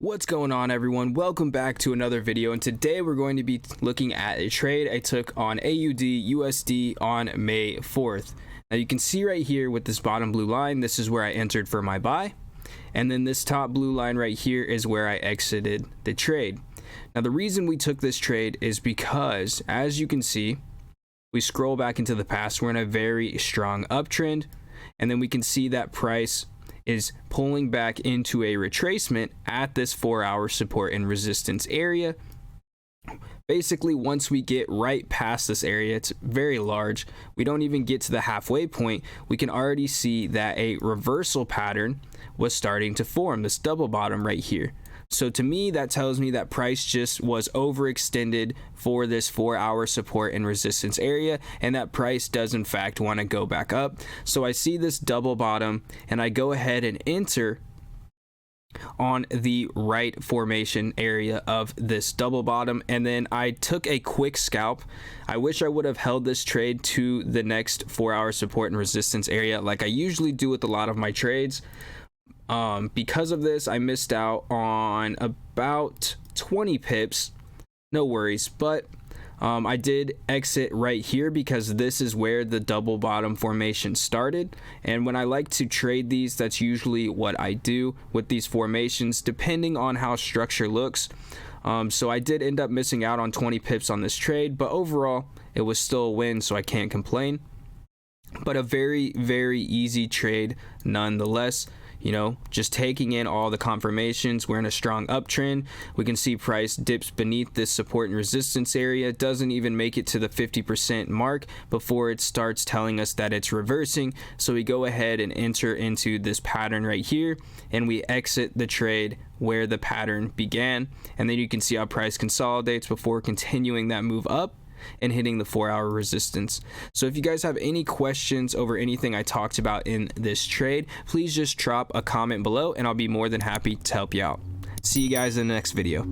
What's going on, everyone? Welcome back to another video, and today we're going to be looking at a trade I took on AUDUSD on May 4th. Now you can see right here with this bottom blue line, this is where I entered for my buy, and then this top blue line right here is where I exited the trade. Now the reason we took this trade is because, as you can see, we scroll back into the past, we're in a very strong uptrend, and then we can see that price is pulling back into a retracement at this 4-hour support and resistance area. Basically, once we get right past this area, it's very large, we don't even get to the halfway point, we can already see that a reversal pattern was starting to form, this double bottom right here. So to me, that tells me that price just was overextended for this 4-hour support and resistance area, and that price does in fact want to go back up. So I see this double bottom and I go ahead and enter on the right formation area of this double bottom, and then I took a quick scalp. I wish I would have held this trade to the next 4-hour support and resistance area like I usually do with a lot of my trades. Because of this, I missed out on about 20 pips. No worries, but I did exit right here because this is where the double bottom formation started, and when I like to trade these, that's usually what I do with these formations depending on how structure looks. So I did end up missing out on 20 pips on this trade, but overall it was still a win, so I can't complain. But a very easy trade nonetheless. You know, just taking in all the confirmations, we're in a strong uptrend. We can see price dips beneath this support and resistance area, doesn't even make it to the 50% mark before it starts telling us that it's reversing. So we go ahead and enter into this pattern right here, and we exit the trade where the pattern began. And then you can see how price consolidates before continuing that move up and hitting the 4-hour resistance. So if you guys have any questions over anything I talked about in this trade, please just drop a comment below and I'll be more than happy to help you out. See you guys in the next video.